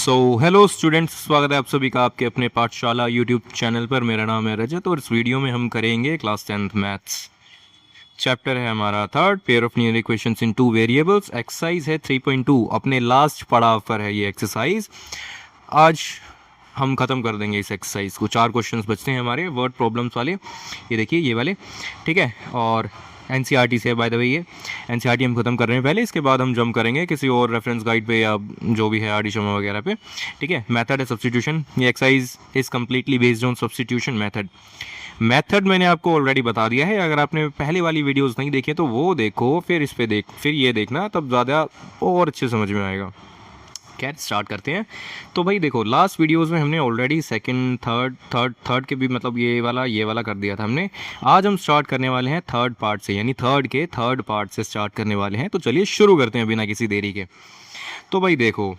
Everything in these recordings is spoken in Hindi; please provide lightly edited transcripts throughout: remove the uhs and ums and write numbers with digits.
सो हेलो स्टूडेंट्स, स्वागत है आप सभी का आपके अपने पाठशाला यूट्यूब चैनल पर। मेरा नाम है रजत और इस वीडियो में हम करेंगे क्लास 10th मैथ्स। चैप्टर है हमारा third, pair of numeric equations in two variables. Exercise है 3.2, अपने लास्ट पड़ाव पर है ये एक्सरसाइज। आज हम ख़त्म कर देंगे इस एक्सरसाइज को। 4 क्वेश्चंस बचते हैं हमारे वर्ड प्रॉब्लम्स वाले, ये देखिए ये वाले, ठीक है। और एनसीईआरटी से बाय द वे ये एनसीईआरटी हम खत्म कर रहे हैं पहले, इसके बाद हम जंप करेंगे किसी और रेफरेंस गाइड पे या जो भी है आर डी शर्मा वगैरह पे, ठीक है। मेथड है सब्स्टिट्यूशन। ये exercise is completely based on substitution method मैंने आपको ऑलरेडी बता दिया है। अगर आपने पहले वाली वीडियोस नहीं देखी तो वो देखो, फिर इस पे फिर ये देखना, तब ज़्यादा और अच्छे समझ में आएगा। खैर स्टार्ट करते हैं। तो भाई देखो, लास्ट वीडियोस में हमने ऑलरेडी सेकंड थर्ड के भी मतलब ये वाला कर दिया था हमने। आज हम स्टार्ट करने वाले हैं थर्ड पार्ट से, यानी थर्ड पार्ट से स्टार्ट करने वाले हैं। तो चलिए शुरू करते हैं बिना किसी देरी के। तो भाई देखो,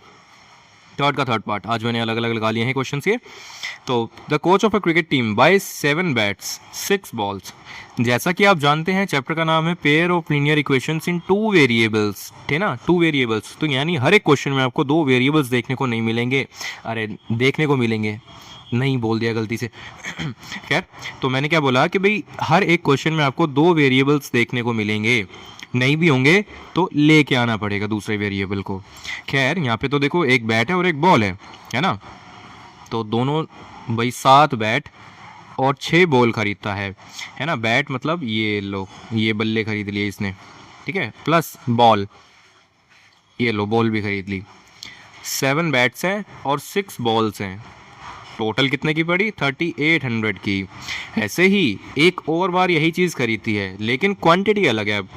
थर्ड पार्ट आज मैंने अलग अलग लगा लिए हैं क्वेश्चन के। तो the coach of a cricket team buys 7 bats 6 balls. जैसा कि आप जानते हैं चैप्टर का नाम है pair of linear equations in 2 variables, ठीक ना। 2 वेरिएबल्स, तो यानी हर एक क्वेश्चन में आपको 2 वेरिएबल्स देखने को नहीं मिलेंगे। अरे देखने को मिलेंगे, नहीं बोल दिया गलती से। खैर, तो मैंने क्या बोला कि भाई हर एक क्वेश्चन में आपको 2 वेरिएबल्स देखने को मिलेंगे। नहीं भी होंगे तो लेके आना पड़ेगा दूसरे वेरिएबल को। खैर यहाँ पे तो देखो, एक बैट है और एक बॉल है ना। तो दोनों भाई 7 बैट और 6 बॉल खरीदता है ना। बैट मतलब ये लो, ये बल्ले खरीद लिए इसने, ठीक है, प्लस बॉल, ये लो बॉल भी खरीद ली। 7 बैट्स हैं और 6 बॉल्स हैं। टोटल कितने की पड़ी? 3800 की। ऐसे ही एक और बार यही चीज़ खरीदती है, लेकिन क्वांटिटी अलग है। अब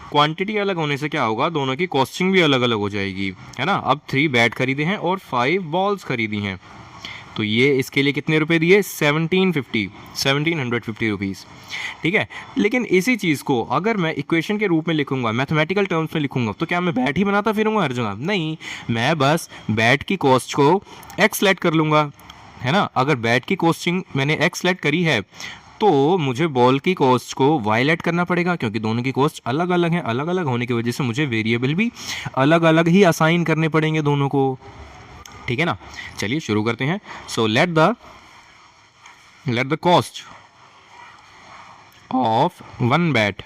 क्वांटिटी अलग होने से क्या होगा, दोनों की कॉस्टिंग भी अलग अलग हो जाएगी, है ना। अब 3 बैट खरीदे हैं और 5 बॉल्स खरीदी हैं, तो ये इसके लिए कितने रुपए दिए? 1750 रुपीज़, ठीक है। लेकिन इसी चीज़ को अगर मैं इक्वेशन के रूप में लिखूंगा, मैथमेटिकल टर्म्स में लिखूंगा, तो क्या मैं बैट ही बनाता फिरूंगा हर जगह? नहीं, मैं बस बैट की कॉस्ट को एक्स लेट कर लूँगा, है ना। अगर बैट की कॉस्टिंग मैंने एक्स लेट करी है तो मुझे बॉल की कॉस्ट को वाई लेट करना पड़ेगा, क्योंकि दोनों की कॉस्ट अलग अलग है। अलग अलग होने की वजह से मुझे वेरिएबल भी अलग अलग ही असाइन करने पड़ेंगे दोनों को, ठीक है ना। चलिए शुरू करते हैं। So let the cost of one bat,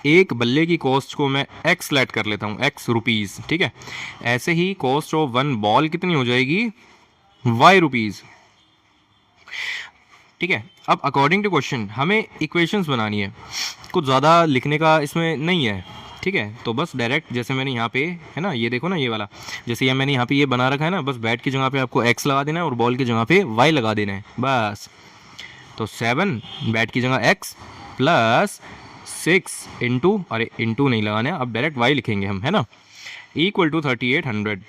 एक बल्ले की कॉस्ट को मैं एक्स लेट कर लेता हूँ, एक्स रुपीज़, ठीक है। ऐसे ही कॉस्ट ऑफ वन बॉल कितनी हो जाएगी? वाई रुपीज़, ठीक है। अब अकॉर्डिंग टू क्वेश्चन हमें इक्वेशंस बनानी है, कुछ ज़्यादा लिखने का इसमें नहीं है, ठीक है। तो बस डायरेक्ट जैसे मैंने यहाँ पे, है ना, ये देखो ना, ये वाला, जैसे ये मैंने यहाँ पे ये बना रखा है ना, बस बैट की जगह पे आपको एक्स लगा देना है और बॉल की जगह पे वाई लगा देना है, बस। तो 7 बैट की जगह एक्स प्लस 6 इंटू, अरे इंटू नहीं लगाना है, अब डायरेक्ट वाई लिखेंगे हम, है ना, इक्वल टू 3800,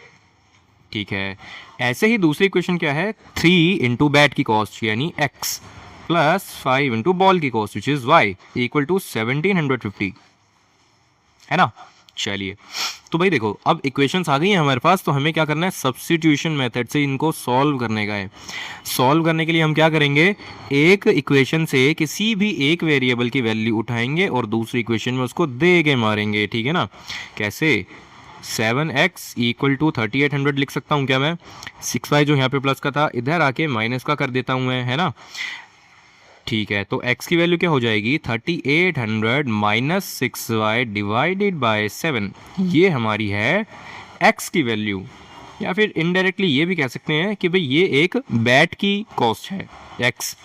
ठीक है। ऐसे ही दूसरी इक्वेशन क्या है? 3 इंटू बैट की कॉस्ट यानी x प्लस 5 इंटू बॉल की cost which is y equal to 1750, है ना। चलिए, तो भाई देखो, अब इक्वेशंस आ गई हैं हमारे पास, तो हमें क्या करना है? सब्स्टिट्यूशन मेथड से इनको सॉल्व करने का है। सॉल्व करने के लिए हम क्या करेंगे? एक इक्वेशन से किसी भी एक वेरिएबल की वैल्यू उठाएंगे और दूसरी इक्वेशन में उसको दे के मारेंगे, ठीक है ना। कैसे? 7x इक्वल टू 3800 लिख सकता हूँ क्या मैं? 6y जो यहाँ पे प्लस का था इधर आके माइनस का कर देता हूँ मैं, है ना, ठीक है। तो x की वैल्यू क्या हो जाएगी? 3800 माइनस 6y डिवाइडेड बाय 7, ये हमारी है x की वैल्यू। या फिर इनडायरेक्टली ये भी कह सकते हैं कि भाई ये एक बैट की कॉस्ट है, x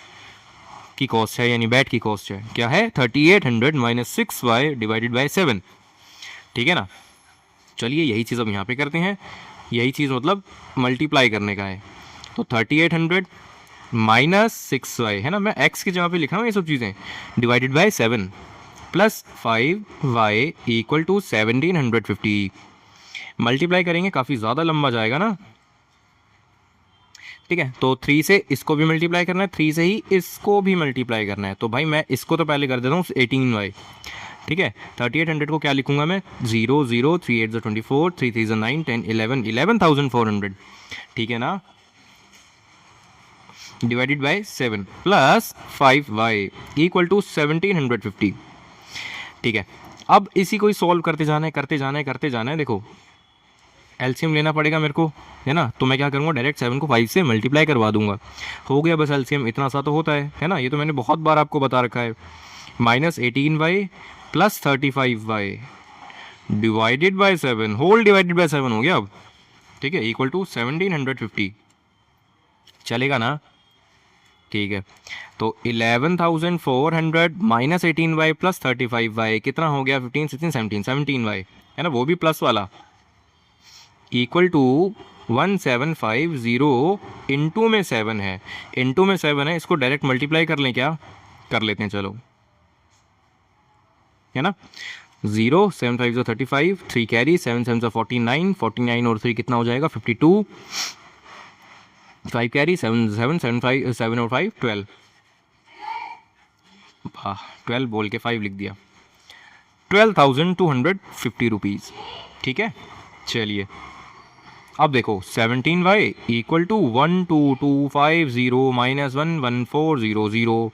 की कॉस्ट है यानी बैट की कॉस्ट है। क्या है? 3800 माइनस 6y डिवाइडेड बाय 7, ठीक है ना। चलिए यही चीज़ अब यहाँ पे करते हैं। यही चीज़ मतलब मल्टीप्लाई करने का है। तो 3800 माइनस 6y, है ना, मैं x की जगह पे लिख रहा हूँ ये सब चीज़ें, divided by 7 plus 5y equal to 1750। Multiply करेंगे, काफ़ी ज़्यादा लंबा जाएगा ना, ठीक है। तो 3 से इसको भी मल्टीप्लाई करना है, 3 से ही इसको भी मल्टीप्लाई करना है। तो भाई मैं इसको तो पहले कर देता हूँ 18y, ठीक है। 3800 को क्या लिखूंगा मैं? 0 0 3 8 24 3 3 9 10 11 11400, ठीक है ना, divided by 7 plus 5y equal to 1750, ठीक है। अब इसी को ही सॉल्व करते जाना है। देखो एलसीएम लेना पड़ेगा मेरे को, है ना। तो मैं क्या करूँगा, डायरेक्ट 7 को 5 से मल्टीप्लाई करवा दूंगा, हो गया बस एलसीएम। इतना सा तो होता है ना, ये तो मैंने बहुत बार आपको बता रखा है। -18y plus 35y divided by 7, whole divided by 7 हो गया अब, ठीक है, इक्वल टू 1750। चलेगा ना, ठीक है। तो 11,400 माइनस 18y प्लस 35y कितना हो गया, 15 16 17 17y, है ना, वो भी प्लस वाला, इक्वल टू 1750 इंटू में 7 है, इंटू में 7 है, इसको डायरेक्ट मल्टीप्लाई कर लें, क्या कर लेते हैं, चलो, है ना। 0 7 5 35, 3 कैरी, 7 7 49, 49 और 3 कितना हो जाएगा 52, 5 कैरी, 7 7 7 5 7 और 5 12, हाँ 12 बोल के 5 लिख दिया, 12,250 रुपीज़, ठीक है। चलिए अब देखो 17y equal to 12250 minus 11400,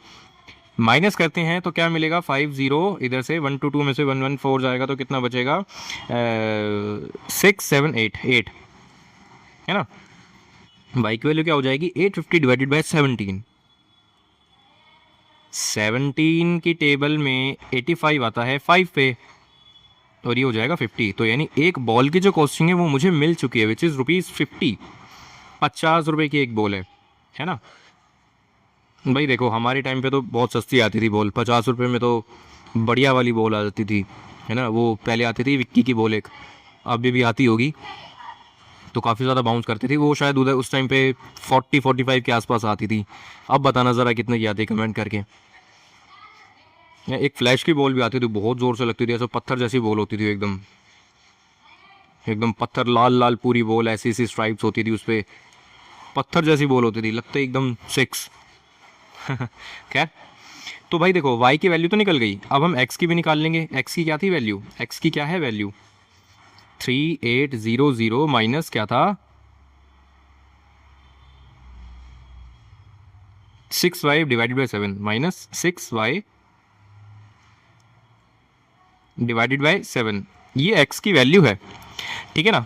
minus करते हैं तो क्या मिलेगा, 50 इधर से 122 में से 114 जाएगा तो कितना बचेगा, 6788, है ना। y की वैल्यू क्या हो जाएगी, 850 डिवाइडेड बाय 17, 17 की टेबल में 85 आता है 5 पे, और ये हो जाएगा 50। तो यानी एक बॉल की जो कॉस्टिंग है वो मुझे मिल चुकी है, विच इज़ ₹50, 50 रुपये की एक बॉल है ना। भाई देखो हमारे टाइम पे तो बहुत सस्ती आती थी बॉल, 50 रुपये में तो बढ़िया वाली बॉल आ जाती थी, है ना। वो पहले आती थी विक्की की बॉल एक, अभी भी आती होगी, तो काफ़ी ज़्यादा बाउंस करती थी वो, शायद उधर उस टाइम पे 40-45 के आसपास आती थी। अब बताना ज़रा कितने की आती है कमेंट करके। एक फ्लैश की बॉल भी आती थी, बहुत ज़ोर से लगती थी, ऐसा पत्थर जैसी बॉल होती थी, एकदम एकदम पत्थर, लाल लाल पूरी बॉल, ऐसी ऐसी स्ट्राइप्स होती थी उस पर, पत्थर जैसी बॉल होती थी, लगते एकदम 6 खैर। तो भाई देखो y की वैल्यू तो निकल गई, अब हम x की भी निकाल लेंगे। x की क्या थी वैल्यू, x की क्या है वैल्यू, 3800 माइनस क्या था 6y divided by 7, minus 6y divided by 7, ये x की वैल्यू है, ठीक है ना।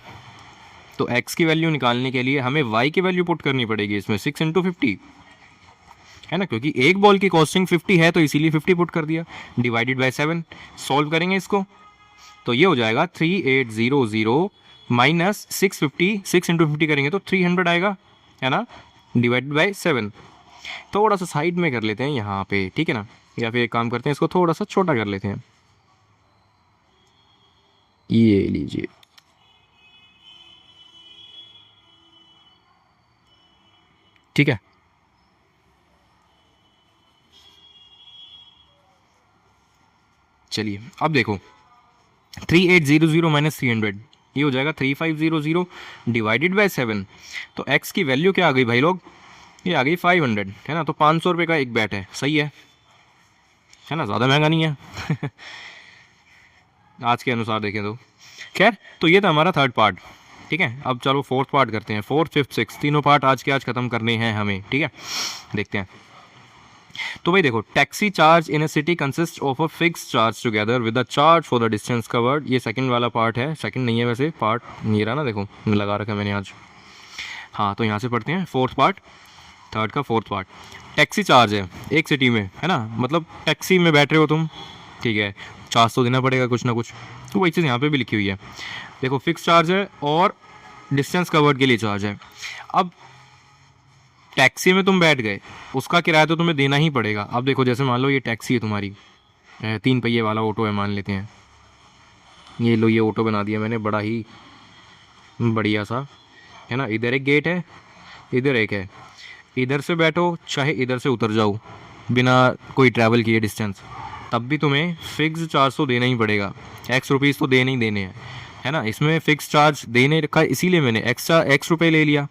तो x की वैल्यू निकालने के लिए हमें y की वैल्यू पुट करनी पड़ेगी इसमें, 6 इंटू 50, है ना, क्योंकि एक बॉल की कॉस्टिंग 50 है तो इसीलिए 50 पुट कर दिया, डिवाइडेड बाय 7। सॉल्व करेंगे इसको तो ये हो जाएगा 3800 माइनस 650, 6 इंटू 50 करेंगे तो 300 आएगा, है ना, डिवाइडेड बाय 7। थोड़ा सा साइड में कर लेते हैं यहाँ पे, ठीक है ना, या फिर एक काम करते हैं इसको थोड़ा सा छोटा कर लेते हैं, ये लीजिए, ठीक है। चलिए अब देखो 3800 माइनस 300, ये हो जाएगा 3500 डिवाइडेड बाय 7। तो x की वैल्यू क्या आ गई भाई लोग, ये आ गई 500, है ना। तो 500 रुपये का एक बैट है, सही है ना, ज़्यादा महंगा नहीं है आज के अनुसार देखें तो। खैर तो ये था हमारा थर्ड पार्ट, ठीक है। अब चलो फोर्थ पार्ट करते हैं, फोर्थ फिफ्थ सिक्स तीनों पार्ट आज के आज ख़त्म करने हैं हमें, ठीक है। देखते हैं। तो भाई देखो, taxi charge in a city consist of a fix charge together with a charge for the distance covered, ये सेकंड वाला पार्ट है, सेकंड नहीं है वैसे पार्ट, ये रहा ना, देखो लगा रखा है मैंने आज। हाँ तो यहाँ से पढ़ते हैं फोर्थ पार्ट, थर्ड का फोर्थ पार्ट। टैक्सी चार्ज है एक सिटी में, है ना, मतलब टैक्सी में बैठ रहे हो तुम, ठीक है, चार्ज तो देना पड़ेगा कुछ ना कुछ, तो वही चीज़ यहाँ पे भी लिखी हुई है। देखो फिक्स चार्ज है और डिस्टेंस कवर्ड के लिए चार्ज है। अब टैक्सी में तुम बैठ गए, उसका किराया तो तुम्हें देना ही पड़ेगा। अब देखो जैसे मान लो ये टैक्सी है तुम्हारी, 3 पहिए वाला ऑटो है मान लेते हैं, ये लो ये ऑटो बना दिया मैंने बड़ा ही बढ़िया सा, है ना। इधर एक गेट है, इधर एक है, इधर से बैठो चाहे इधर से उतर जाओ बिना कोई ट्रैवल किए डिस्टेंस, तब भी तुम्हें फिक्स चार्ज तो देना ही पड़ेगा, एक्स रुपीज़ तो देने ही देने हैं, है ना। इसमें फिक्स चार्ज देने रखा इसीलिए मैंने एक्स्ट्रा एक्स रुपये ले लिया,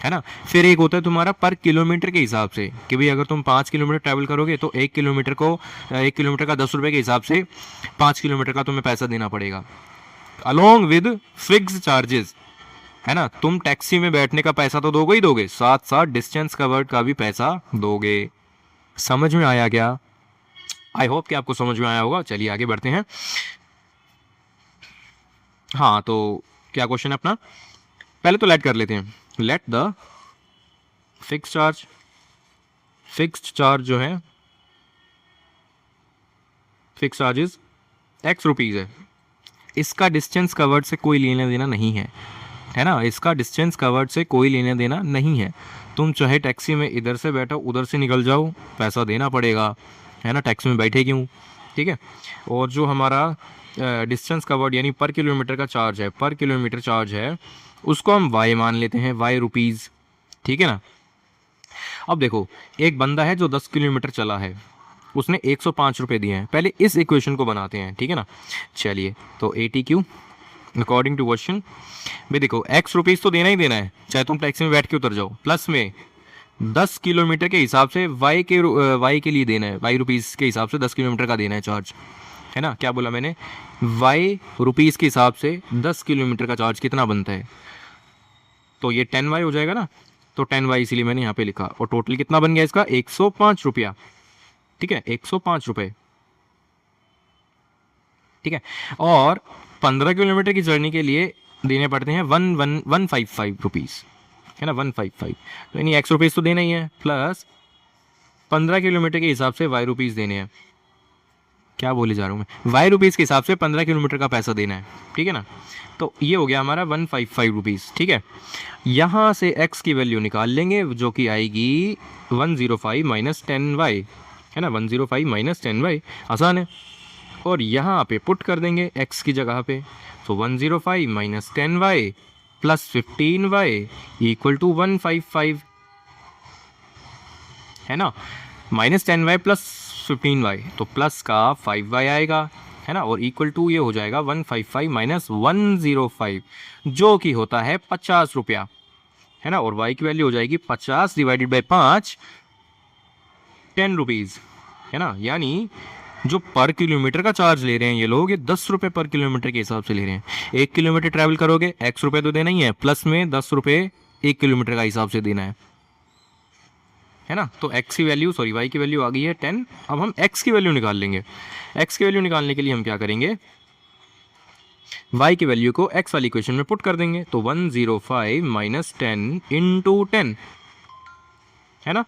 है ना। फिर एक होता है तुम्हारा पर किलोमीटर के हिसाब से, कि भाई अगर तुम 5 किलोमीटर ट्रैवल करोगे तो 1 किलोमीटर का 10 रुपये के हिसाब से 5 किलोमीटर का तुम्हें पैसा देना पड़ेगा, अलॉन्ग विद फिक्स चार्जेस, है ना। तुम टैक्सी में बैठने का पैसा तो दोगे ही दोगे, साथ साथ डिस्टेंस कवर्ड का भी पैसा दोगे। समझ में आया क्या, आई होप कि आपको समझ में आया होगा। चलिए आगे बढ़ते हैं। हाँ तो क्या क्वेश्चन है अपना, पहले तो लेट कर लेते हैं। लेट द फिक्स्ड चार्ज जो है, फिक्स चार्जेस एक्स रुपीज़ है, इसका डिस्टेंस कवर्ड से कोई लेना देना नहीं है ना, इसका डिस्टेंस कवर्ड से कोई लेना देना नहीं है। तुम चाहे टैक्सी में इधर से बैठो उधर से निकल जाओ, पैसा देना पड़ेगा, है ना, टैक्सी में बैठे क्यों, ठीक है। और जो हमारा डिस्टेंस कवर्ड यानी पर किलोमीटर का चार्ज है, पर किलोमीटर चार्ज है, उसको हम वाई मान लेते हैं, वाई रुपीज़, ठीक है ना। अब देखो, एक बंदा है जो 10 किलोमीटर चला है, उसने 105 रुपये दिए हैं। पहले इस इक्वेशन को बनाते हैं, ठीक है ना। चलिए, तो ATQ अकॉर्डिंग टू क्वेश्चन, भाई देखो एक्स रुपीज़ तो देना ही देना है, चाहे तुम टैक्सी में बैठ के उतर जाओ, प्लस में 10 किलोमीटर के हिसाब से वाई के लिए देना है, वाई रुपीज़ के हिसाब से 10 किलोमीटर का देना है चार्ज, है ना। क्या बोला मैंने, वाई रुपीज़ के हिसाब से 10 किलोमीटर का चार्ज कितना बनता है, तो ये 10Y हो जाएगा ना, तो 10Y इसीलिए मैंने यहाँ पे लिखा। और टोटल कितना बन गया इसका, 105 रुपया, ठीक है, 105 रुपये, ठीक है। और 15 किलोमीटर की जर्नी के लिए देने पड़ते हैं 155 रुपीज़, है ना, 155, तो यानी एक्स रुपीज़ तो देना ही है, प्लस 15 किलोमीटर के हिसाब से वाई रुपीज़ देने हैं, क्या बोले जा रहा हूँ मैं, वाई रुपीज़ के हिसाब से 15 किलोमीटर का पैसा देना है, ठीक है ना। तो ये हो गया हमारा 155 रुपीज़, ठीक है। यहाँ से x की वैल्यू निकाल लेंगे जो कि आएगी 105 माइनस 10y, है ना, 105 माइनस 10y, आसान है। और यहाँ पे पुट कर देंगे x की जगह पे, तो 105 minus 10y plus 15y equal to 155, है ना, माइनस 10y प्लस 15y, तो प्लस का 5y आएगा, है ना, और इक्वल टू ये हो जाएगा 155 माइनस 105 जो कि होता है 50 रुपया, है ना। और y की वैल्यू हो जाएगी 50 डिवाइडेड बाई 5, 10 रुपीज़, है ना। यानी जो पर किलोमीटर का चार्ज ले रहे हैं ये लोग, ये 10 रुपये पर किलोमीटर के हिसाब से ले रहे हैं। 1 किलोमीटर ट्रैवल करोगे x रुपये तो देना ही है, प्लस में 10 रुपये 1 किलोमीटर का हिसाब से देना है ना। तो x की वैल्यू, सॉरी y की वैल्यू आ गई है 10। अब हम x की वैल्यू निकाल लेंगे। x की वैल्यू निकालने के लिए हम क्या करेंगे, y की वैल्यू को x वाली इक्वेशन में पुट कर देंगे, तो 105 माइनस 10 इंटू 10, है ना,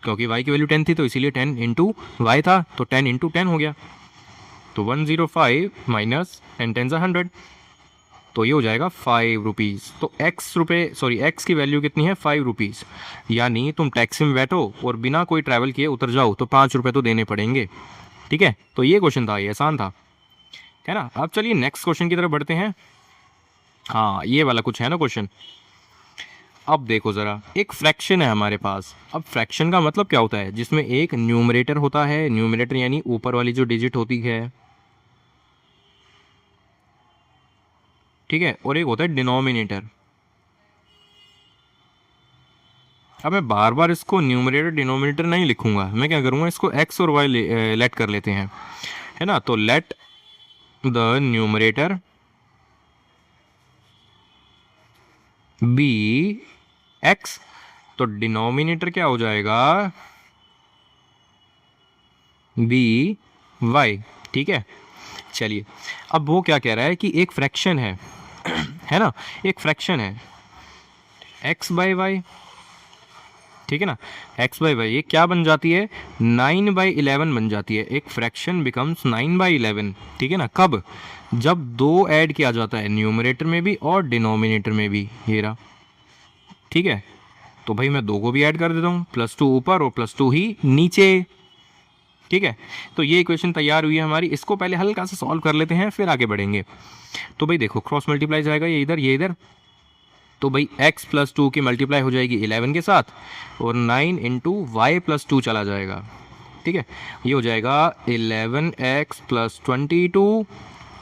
क्योंकि y की वैल्यू 10 थी तो इसीलिए 10 इंटू वाई था, तो 10 इंटू 10 हो गया, तो 105 माइनस 10 10 100, तो ये हो जाएगा 5 रुपीज़। तो x की वैल्यू कितनी है, 5 रुपीज़। यानी तुम टैक्सी में बैठो और बिना कोई ट्रैवल किए उतर जाओ तो 5 रुपये तो देने पड़ेंगे, ठीक है। तो ये क्वेश्चन था, ये आसान था, है ना। अब चलिए नेक्स्ट क्वेश्चन की तरफ बढ़ते हैं। हाँ, ये वाला कुछ है ना क्वेश्चन। अब देखो ज़रा, एक फ्रैक्शन है हमारे पास। अब फ्रैक्शन का मतलब क्या होता है, जिसमें एक न्यूमरेटर होता है, न्यूमरेटर यानी ऊपर वाली जो डिजिट होती है, ठीक है, और एक होता है डिनोमिनेटर। अब मैं बार बार इसको न्यूमरेटर डिनोमिनेटर नहीं लिखूंगा, मैं क्या करूँगा, इसको x और y लेट कर लेते हैं, है ना। तो let the numerator be x, तो डिनोमिनेटर क्या हो जाएगा, बी y, ठीक है। चलिए, अब वो क्या कह रहा है कि एक फ्रैक्शन है है ना, एक फ्रैक्शन है x बाई वाई, ठीक है ना, x बाई वाई, ये क्या बन जाती है, 9/11 बन जाती है। एक फ्रैक्शन बिकम्स 9/11, ठीक है ना, कब, जब दो ऐड किया जाता है, न्यूमरेटर में भी और डिनोमिनेटर में भी, ये रहा, ठीक है। तो भाई मैं दो को भी ऐड कर देता हूँ, +2 ऊपर और +2 ही नीचे, ठीक है। तो ये इक्वेशन तैयार हुई है हमारी। इसको पहले हल्का सा सॉल्व कर लेते हैं, फिर आगे बढ़ेंगे। तो भाई देखो, क्रॉस मल्टीप्लाई जाएगा, ये इधर ये इधर, तो भाई x + 2 की मल्टीप्लाई हो जाएगी 11 के साथ, और 9 इंटू वाई +2 चला जाएगा, ठीक है। ये हो जाएगा 11x + 22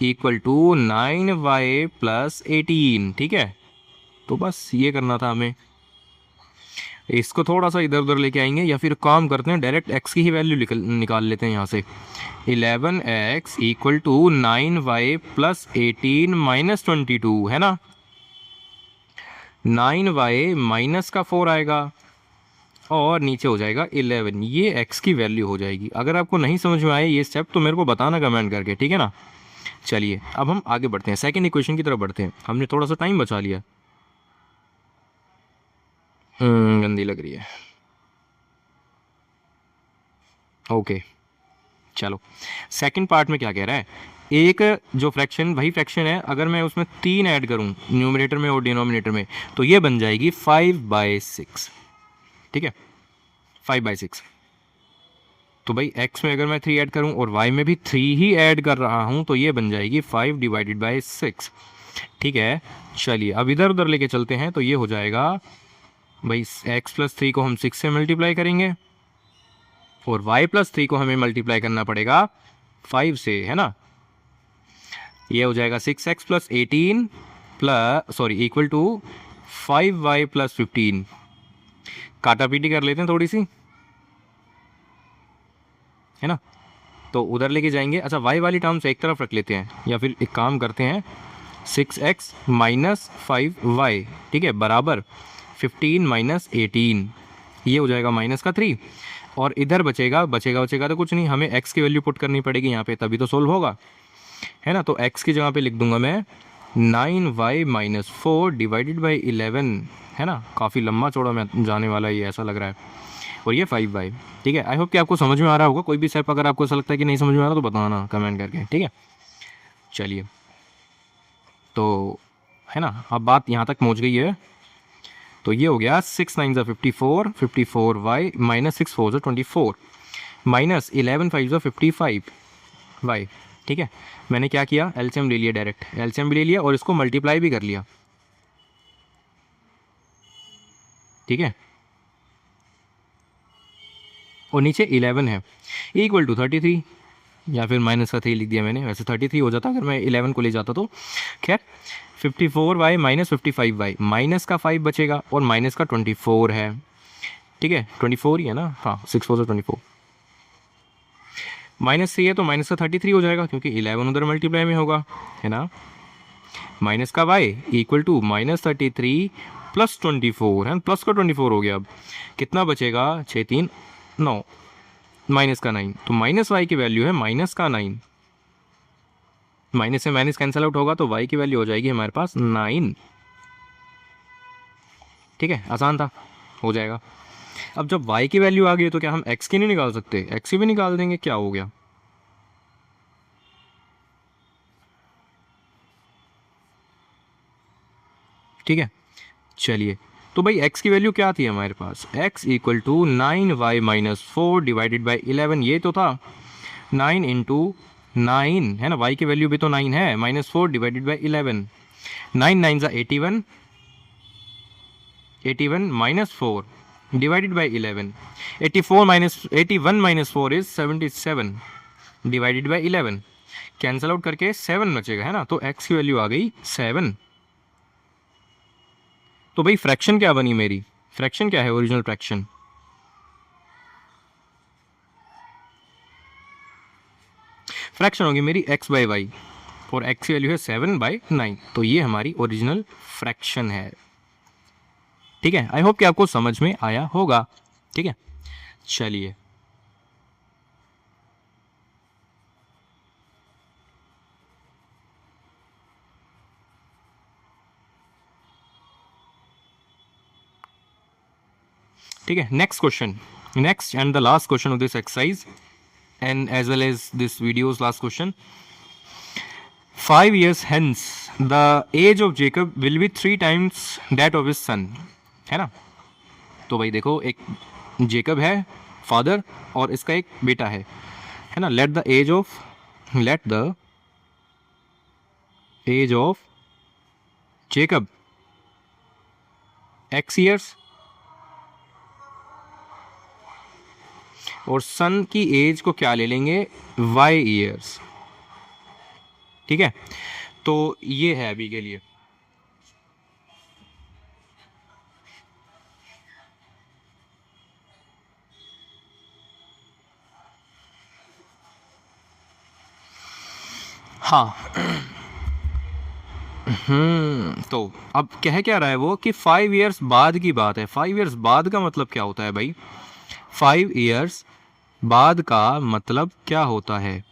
इक्वल टू 9y + 18, ठीक है। तो बस ये करना था हमें। इसको थोड़ा सा इधर उधर लेके आएंगे, या फिर काम करते हैं डायरेक्ट x की ही वैल्यू निकाल लेते हैं यहाँ से। 11x इक्वल टू 9y + 18 - 22, है ना। 9y माइनस का 4 आएगा और नीचे हो जाएगा 11, ये x की वैल्यू हो जाएगी। अगर आपको नहीं समझ में आए ये स्टेप तो मेरे को बताना कमेंट करके, ठीक है ना। चलिए अब हम आगे बढ़ते हैं, सेकंड इक्वेशन की तरफ बढ़ते हैं। हमने थोड़ा सा टाइम बचा लिया, गंदी लग रही है। ओके चलो, सेकंड पार्ट में क्या कह रहा है, एक जो फ्रैक्शन वही फ्रैक्शन है, अगर मैं उसमें 3 ऐड करूं न्यूमरेटर में और डिनोमिनेटर में, तो ये बन जाएगी 5/6। ठीक है, 5/6। तो भाई x में अगर मैं 3 ऐड करूं और y में भी 3 ही ऐड कर रहा हूं, तो ये बन जाएगी 5/6। ठीक है, चलिए अब इधर उधर लेके चलते हैं, तो ये हो जाएगा भाई x+3 को हम 6 से मल्टीप्लाई करेंगे और y+3 को हमें मल्टीप्लाई करना पड़ेगा 5 से, है ना। ये हो जाएगा 6x+18 इक्वल टू 5y+15। काटा पीटी कर लेते हैं थोड़ी सी, है ना। तो उधर लेके जाएंगे। अच्छा, y वाली टर्म्स एक तरफ रख लेते हैं, या फिर एक काम करते हैं 6x - 5y, ठीक है, बराबर 15 - 18। ये हो जाएगा -3, और इधर बचेगा तो कुछ नहीं, हमें x की वैल्यू पुट करनी पड़ेगी यहाँ पे, तभी तो सोल्व होगा, है ना। तो x की जगह पे लिख दूंगा मैं 9y - 4 डिवाइडेड बाई 11, है ना। काफ़ी लंबा चौड़ा में जाने वाला ये ऐसा लग रहा है, और ये 5y। ठीक है, आई होप कि आपको समझ में आ रहा होगा। कोई भी स्टेप अगर आपको ऐसा लगता है कि नहीं समझ में आ रहा तो बताना कमेंट करके, ठीक है। चलिए, तो है ना, अब बात यहाँ तक पहुँच गई है। तो ये हो गया 6 9 ज़ा 54, 54y - 6 4 ज़ा 24 - 11 5 ज़ा 55y। ठीक है, मैंने क्या किया, एलसीएम ले लिया, डायरेक्ट एलसीएम भी ले लिया और इसको मल्टीप्लाई भी कर लिया। ठीक है, और नीचे 11 है, इक्वल टू 33, या फिर -3 लिख दिया मैंने, वैसे 33 हो जाता अगर मैं 11 को ले जाता तो। खैर, 54y - 55y, माइनस का 5 बचेगा और माइनस का 24 है। ठीक है, 24 ही है ना, हाँ, 6 4 24, -3 है तो माइनस का 33 हो जाएगा, क्योंकि 11 उधर मल्टीप्लाई में होगा, है ना। माइनस का y इक्वल टू -33 प्लस 24, है, प्लस का 24 हो गया। अब कितना बचेगा, 6 3 9, माइनस का 9, तो माइनस y की वैल्यू है -9। माइनस से माइनस कैंसिल आउट होगा तो y की वैल्यू हो जाएगी हमारे पास 9। ठीक है, आसान था, हो जाएगा। अब जब y की वैल्यू आ गई तो क्या हम x की नहीं निकाल सकते, x की भी निकाल देंगे, क्या हो गया। ठीक है, चलिए, तो भाई x की वैल्यू क्या थी हमारे पास, x equal to 9y - 4 divided by 11, ये तो था 9 इंटू 9, है ना, y की वैल्यू भी तो 9 है, -4 डिवाइडेड बाई 11, 9 9 ज़ा 81, 81 - 4 divided by 11, 81 - 4 is 77 divided by 11, cancel out करके 7 बचेगा, है ना। तो x की वैल्यू आ गई 7। तो भाई फ्रैक्शन क्या बनी मेरी, फ्रैक्शन क्या है, ओरिजिनल फ्रैक्शन, फ्रैक्शन होगी मेरी x/y, और x की वैल्यू है 7/9, तो ये हमारी ओरिजिनल फ्रैक्शन है। ठीक है, आई होप कि आपको समझ में आया होगा। ठीक है, चलिए, ठीक है, next question, next and the last question of this exercise and as well as this video's last question. 5 years hence the age of Jacob will be 3 times that of his son, है ना। तो भाई देखो, एक जेकब है फादर और इसका एक बेटा है ना। Let the age of Jacob x years और सन की एज को क्या ले लेंगे, y years। ठीक है, तो ये है अभी के लिए। हाँ, तो अब कह क्या रहा है वो कि 5 ईयर्स बाद की बात है। 5 ईयर्स बाद का मतलब क्या होता है भाई, 5 ईयर्स बाद का मतलब क्या होता है,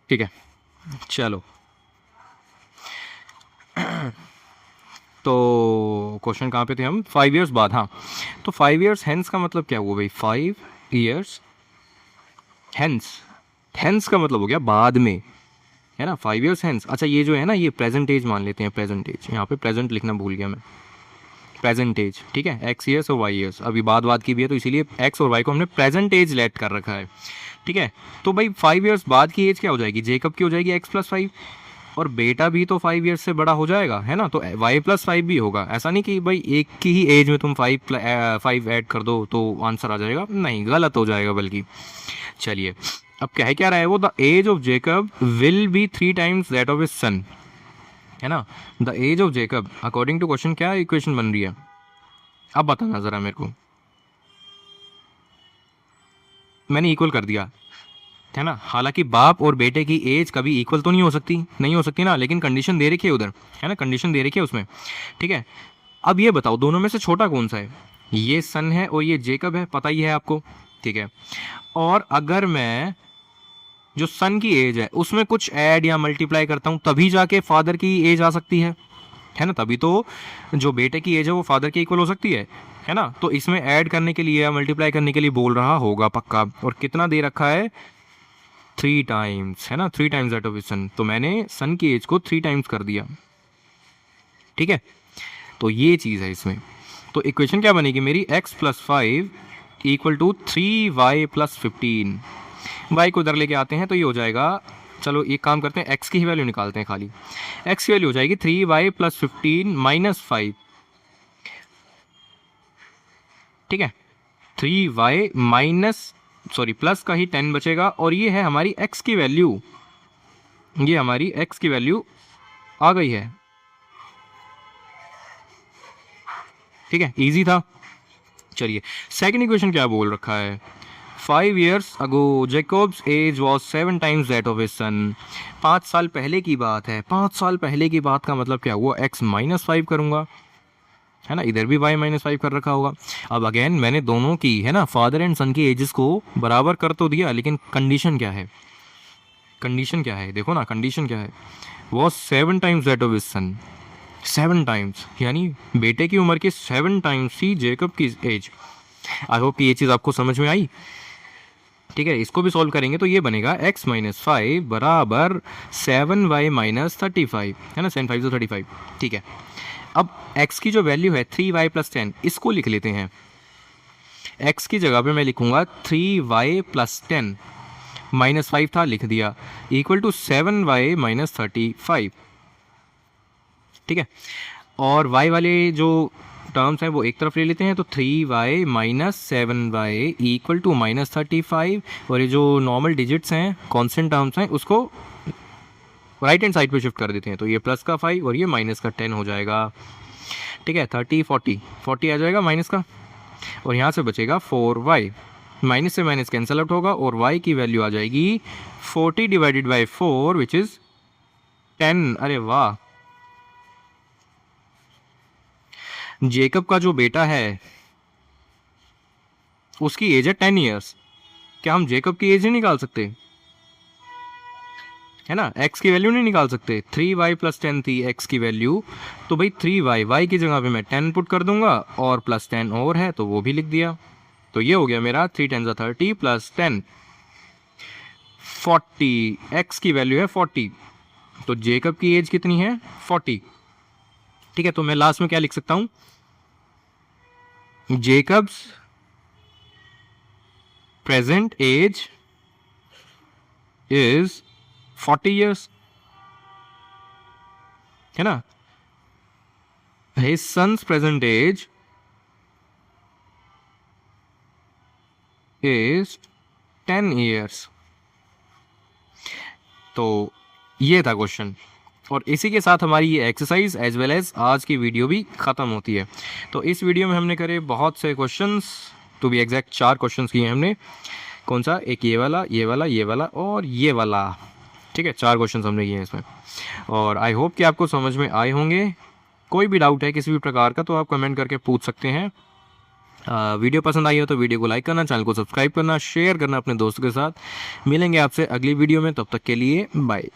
ठीक है, चलो तो क्वेश्चन कहाँ पे थे हम, 5 ईयर्स बाद। हाँ, तो 5 ईयर्स हेंस का मतलब क्या हुआ भाई, 5 ईयर्स हेंस, हेंस का मतलब हो गया बाद में, है ना, 5 ईयर्स हेंस। अच्छा ये जो है ना, ये प्रेजेंट एज मान लेते हैं, प्रेजेंट एज, यहाँ पे प्रेजेंट लिखना भूल गया मैं, प्रेजेंट एज, ठीक है, एक्स ईयर्स और वाई ईयर्स, अभी बाद की भी है तो इसीलिए एक्स और वाई को हमने प्रेजेंट एज लेट कर रखा है, ठीक है। तो भाई 5 ईयर्स बाद की एज क्या हो जाएगी, जेकब की हो जाएगी x+5, और बेटा भी तो 5 ईयर्स से बड़ा हो जाएगा, है ना, तो y+5 भी होगा। ऐसा नहीं कि भाई एक की ही एज में तुम 5 ऐड कर दो तो आंसर आ जाएगा, नहीं, गलत हो जाएगा बल्कि। चलिए अब कह क्या रहा है वो, the age of Jacob will be 3 times that of his son, है ना, the age of Jacob according to question क्या इक्वेशन बन रही है, अब बताना ज़रा मेरे को। मैंने इक्वल कर दिया, है ना, हालांकि बाप और बेटे की एज कभी इक्वल तो नहीं हो सकती ना, लेकिन कंडीशन दे रखी है उधर, है ना, कंडीशन दे रखी है उसमें, ठीक है। अब ये बताओ दोनों में से छोटा कौन सा है, ये सन है और ये जेकब है, पता ही है आपको, ठीक है। और अगर मैं जो सन की एज है उसमें कुछ ऐड या मल्टीप्लाई करता हूँ तभी जाके फादर की एज आ सकती है ना, तभी तो जो बेटे की एज है वो फादर के इक्वल हो सकती है ना। तो इसमें ऐड करने के लिए या मल्टीप्लाई करने के लिए बोल रहा होगा पक्का, और कितना दे रखा है, 3 times, है ना, 3 times दैट ऑफ सन, तो मैंने सन की एज को 3 times कर दिया, ठीक है। तो ये चीज़ है इसमें, तो इक्वेशन क्या बनेगी मेरी, x+5 equal to 3y+15, Y को उधर लेके आते हैं तो ये हो जाएगा, चलो एक काम करते हैं, x की ही वैल्यू निकालते हैं खाली, x की वैल्यू हो जाएगी 3y+15 -5, ठीक है, 3y माइनस, सॉरी प्लस का ही 10 बचेगा, और ये है हमारी x की वैल्यू, ये हमारी x की वैल्यू आ गई है, ठीक है, इजी था। चलिए सेकंड इक्वेशन क्या बोल रखा है, 5 years ago Jacob's age was 7 times that of his son, 5 साल पहले की बात है, 5 साल पहले की बात का मतलब क्या हुआ, x-5 करूँगा, है ना, इधर भी y-5 कर रखा होगा। अब अगेन मैंने दोनों की, है ना, फादर एंड सन की एजेस को बराबर कर तो दिया, लेकिन कंडीशन क्या है, कंडीशन क्या है, देखो ना कंडीशन क्या है, वो 7 times that of his son, 7 times, यानी बेटे की उम्र के 7 times ही जेकब की एज। आई होप कि ये चीज़ आपको समझ में आई, ठीक है। इसको भी सॉल्व करेंगे तो ये बनेगा x-5 बराबर 7y-35, है ना, 7 5 तो 35, ठीक है। अब x की जो वैल्यू है 3y+10, इसको लिख लेते हैं, x की जगह पे मैं लिखूंगा 3y+10, -5 था लिख दिया, इक्वल टू 7y-35, ठीक है। और y वाले जो टर्म्स हैं वो एक तरफ ले लेते हैं, तो 3y-7y इक्वल टू -35, और ये जो नॉर्मल डिजिट्स हैं, कांस्टेंट टर्म्स हैं, उसको राइट हैंड साइड पे शिफ्ट कर देते हैं, तो ये प्लस का 5 और ये माइनस का 10 हो जाएगा, ठीक है। 30 40 आ जाएगा माइनस का, और यहाँ से बचेगा 4y, माइनस से माइनस कैंसिल आउट होगा, और y की वैल्यू आ जाएगी 40 डिवाइडेड बाई 4 विच इज़ 10। अरे वाह, जेकब का जो बेटा है उसकी एज है 10 ईयर्स, क्या हम जेकब की एज नहीं निकाल सकते, है ना, x की वैल्यू नहीं निकाल सकते, 3y+10 थी x की वैल्यू, तो भाई 3y की जगह पे मैं 10 पुट कर दूंगा, और +10 और है तो वो भी लिख दिया, तो ये हो गया मेरा 3 10 30 +10 40, x की वैल्यू है 40, तो जेकब की एज कितनी है 40, ठीक है। तो मैं लास्ट में क्या लिख सकता हूं, Jacob's present age is 40 years, है ना, his son's present age is 10 years। तो ये था क्वेश्चन, और इसी के साथ हमारी ये एक्सरसाइज एज वेल एज आज की वीडियो भी ख़त्म होती है। तो इस वीडियो में हमने करे बहुत से questions, to be exact 4 questions किए हमने, कौन सा, एक ये वाला, ये वाला, ये वाला और ये वाला, ठीक है, 4 क्वेश्चंस हमने किए हैं इसमें, और आई होप कि आपको समझ में आए होंगे। कोई भी डाउट है किसी भी प्रकार का तो आप कमेंट करके पूछ सकते हैं, वीडियो पसंद आई हो तो वीडियो को लाइक करना, चैनल को सब्सक्राइब करना, शेयर करना अपने दोस्तों के साथ। मिलेंगे आपसे अगली वीडियो में, तब तक के लिए बाय।